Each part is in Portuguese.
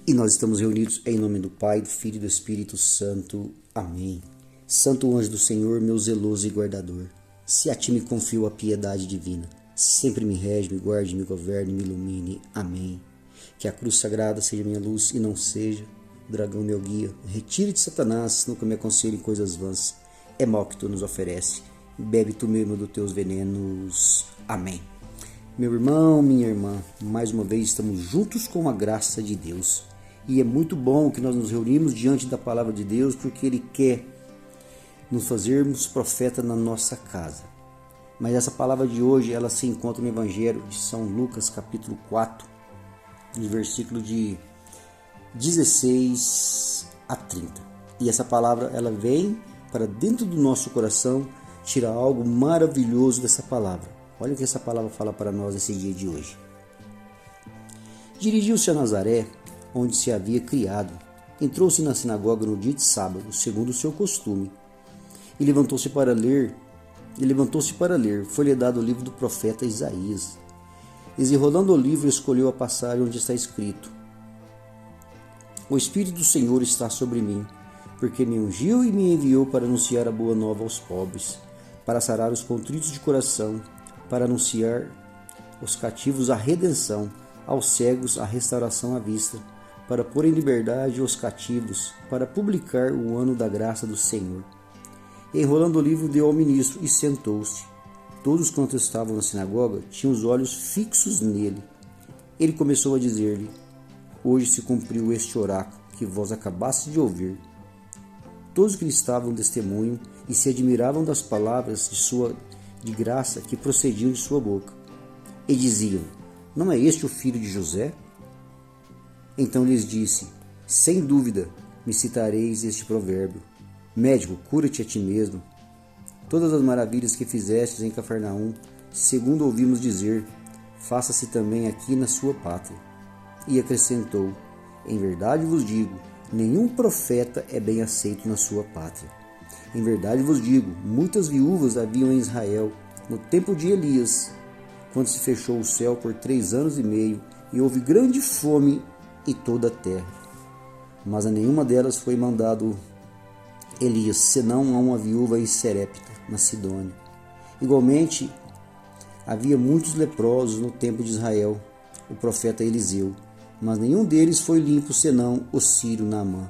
E nós estamos reunidos em nome do Pai, do Filho e do Espírito Santo. Amém. Santo anjo do Senhor, meu zeloso e guardador, se a ti me confio a piedade divina, sempre me rege, me guarde, me governe, me ilumine. Amém. Que a cruz sagrada seja minha luz e não seja o dragão meu guia. Retire de Satanás, nunca me aconselhe em coisas vãs. É mal que tu nos oferece. Bebe tu mesmo dos teus venenos. Amém. Meu irmão, minha irmã, mais uma vez estamos juntos com a graça de Deus. E é muito bom que nós nos reunimos diante da palavra de Deus, porque Ele quer nos fazermos profeta na nossa casa. Mas essa palavra de hoje, ela se encontra no Evangelho de São Lucas, capítulo 4, no versículo de 16 a 30. E essa palavra, ela vem para dentro do nosso coração, tirar algo maravilhoso dessa palavra. Olha o que essa palavra fala para nós nesse dia de hoje. Dirigiu-se a Nazaré, onde se havia criado. Entrou-se na sinagoga no dia de sábado, segundo o seu costume. E levantou-se para ler. Foi-lhe dado o livro do profeta Isaías. Desenrolando o livro, escolheu a passagem onde está escrito: O Espírito do Senhor está sobre mim, porque me ungiu e me enviou para anunciar a boa nova aos pobres, para sarar os contritos de coração, para anunciar aos cativos a redenção, aos cegos a restauração à vista, para pôr em liberdade os cativos, para publicar o ano da graça do Senhor. E, enrolando o livro, deu ao ministro e sentou-se. Todos quantos estavam na sinagoga tinham os olhos fixos nele. Ele começou a dizer-lhe: Hoje se cumpriu este oráculo que vós acabastes de ouvir. Todos que lhe estavam testemunho e se admiravam das palavras de graça que procediam de sua boca. E diziam: Não é este o filho de José? Então lhes disse: Sem dúvida me citareis este provérbio: Médico, cura-te a ti mesmo. Todas as maravilhas que fizestes em Cafarnaum, segundo ouvimos dizer, faça-se também aqui na sua pátria. E acrescentou: Em verdade vos digo, nenhum profeta é bem aceito na sua pátria. Em verdade vos digo, muitas viúvas haviam em Israel, no tempo de Elias, quando se fechou o céu por 3 anos e meio, e houve grande fome em toda a terra. Mas a nenhuma delas foi mandado Elias, senão a uma viúva em Serepta, na Sidônia. Igualmente, havia muitos leprosos no tempo de Israel, o profeta Eliseu, mas nenhum deles foi limpo, senão o sírio Naamã.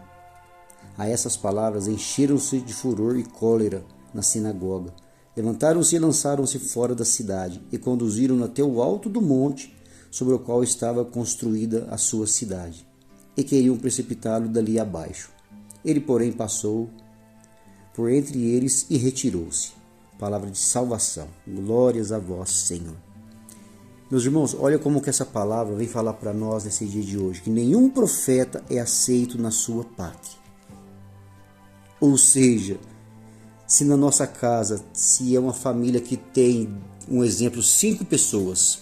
A essas palavras encheram-se de furor e cólera na sinagoga. Levantaram-se e lançaram-se fora da cidade, e conduziram-no até o alto do monte, sobre o qual estava construída a sua cidade, e queriam precipitá-lo dali abaixo. Ele, porém, passou por entre eles e retirou-se. Palavra de salvação. Glórias a vós, Senhor. Meus irmãos, olha como que essa palavra vem falar para nós nesse dia de hoje, que nenhum profeta é aceito na sua pátria. Ou seja, se na nossa casa, se é uma família que tem, um exemplo, 5 pessoas,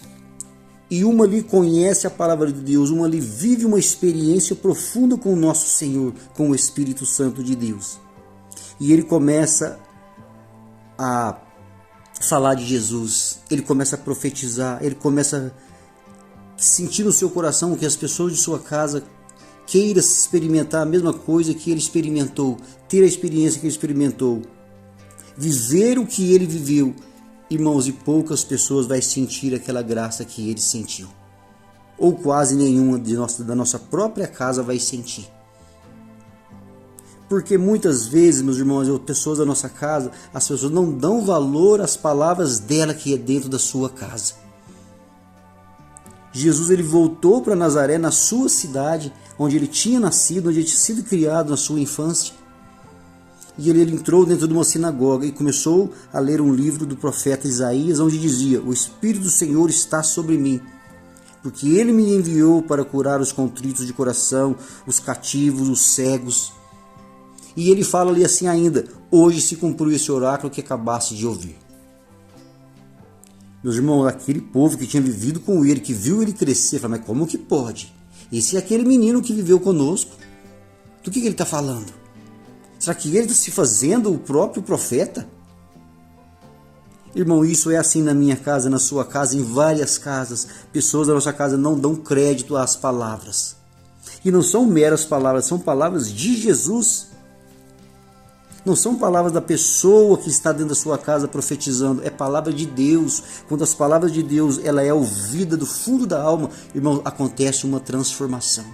e uma ali conhece a palavra de Deus, uma ali vive uma experiência profunda com o nosso Senhor, com o Espírito Santo de Deus, e ele começa a falar de Jesus, ele começa a profetizar, ele começa a sentir no seu coração que as pessoas de sua casa queiram experimentar a mesma coisa que ele experimentou, ter a experiência que ele experimentou, viver o que ele viveu. Irmãos, e poucas pessoas vão sentir aquela graça que ele sentiu, ou quase nenhuma da nossa própria casa vai sentir. Porque muitas vezes, meus irmãos, pessoas da nossa casa, as pessoas não dão valor às palavras dela que é dentro da sua casa. Jesus, ele voltou para Nazaré, na sua cidade, onde ele tinha nascido, onde ele tinha sido criado na sua infância. E ele entrou dentro de uma sinagoga e começou a ler um livro do profeta Isaías, onde dizia: O Espírito do Senhor está sobre mim, porque ele me enviou para curar os contritos de coração, os cativos, os cegos. E ele fala ali assim ainda: Hoje se cumpriu esse oráculo que acabaste de ouvir. Meus irmãos, aquele povo que tinha vivido com ele, que viu ele crescer, fala: Mas como que pode? Esse é aquele menino que viveu conosco. Do que ele está falando? Será que ele está se fazendo o próprio profeta? Irmão, isso é assim na minha casa, na sua casa, em várias casas. Pessoas da nossa casa não dão crédito às palavras. E não são meras palavras, são palavras de Jesus. Não são palavras da pessoa que está dentro da sua casa profetizando, é palavra de Deus. Quando as palavras de Deus ela é ouvida do fundo da alma, irmão, acontece uma transformação.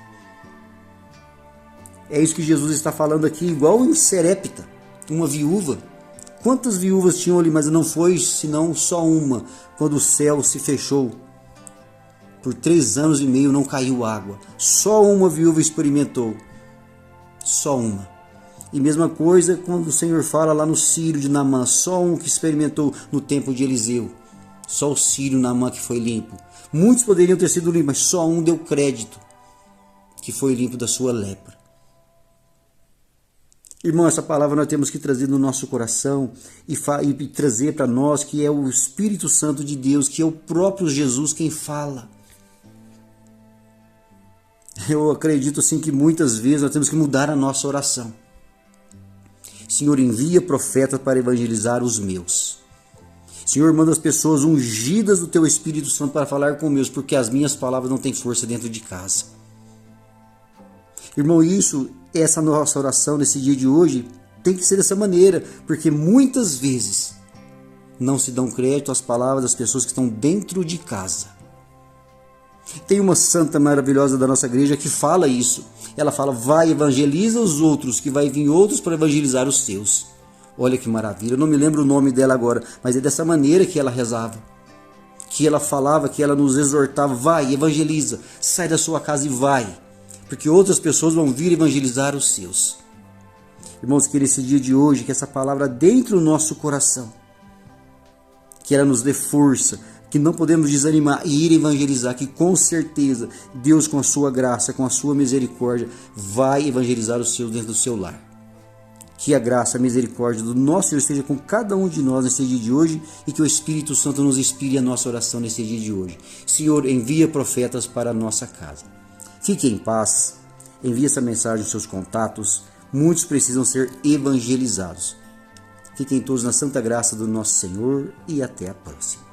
É isso que Jesus está falando aqui, igual em Serepta, uma viúva. Quantas viúvas tinham ali, mas não foi senão só uma, quando o céu se fechou. Por 3 anos e meio não caiu água. Só uma viúva experimentou. Só uma. E mesma coisa quando o Senhor fala lá no Sírio de Naamã, só um que experimentou no tempo de Eliseu. Só o Sírio Naamã que foi limpo. Muitos poderiam ter sido limpos, mas só um deu crédito que foi limpo da sua lepra. Irmão, essa palavra nós temos que trazer no nosso coração e trazer para nós que é o Espírito Santo de Deus, que é o próprio Jesus quem fala. Eu acredito assim que muitas vezes nós temos que mudar a nossa oração. Senhor, envia profetas para evangelizar os meus. Senhor, manda as pessoas ungidas do Teu Espírito Santo para falar com os meus, porque as minhas palavras não têm força dentro de casa. Irmão, essa nossa oração nesse dia de hoje tem que ser dessa maneira, porque muitas vezes não se dão crédito às palavras das pessoas que estão dentro de casa. Tem uma santa maravilhosa da nossa igreja que fala isso. Ela fala, vai, evangeliza os outros, que vai vir outros para evangelizar os teus. Olha que maravilha, eu não me lembro o nome dela agora, mas é dessa maneira que ela rezava. Que ela falava, que ela nos exortava, vai, evangeliza, sai da sua casa e vai. Porque outras pessoas vão vir evangelizar os seus. Irmãos, que nesse dia de hoje, que essa palavra dentro do nosso coração, que ela nos dê força, que não podemos desanimar e ir evangelizar, que com certeza Deus, com a sua graça, com a sua misericórdia, vai evangelizar os seus dentro do seu lar. Que a graça, a misericórdia do nosso Senhor esteja com cada um de nós nesse dia de hoje e que o Espírito Santo nos inspire a nossa oração nesse dia de hoje. Senhor, envia profetas para a nossa casa. Fique em paz, envie essa mensagem aos seus contatos, muitos precisam ser evangelizados. Fiquem todos na santa graça do nosso Senhor e até a próxima.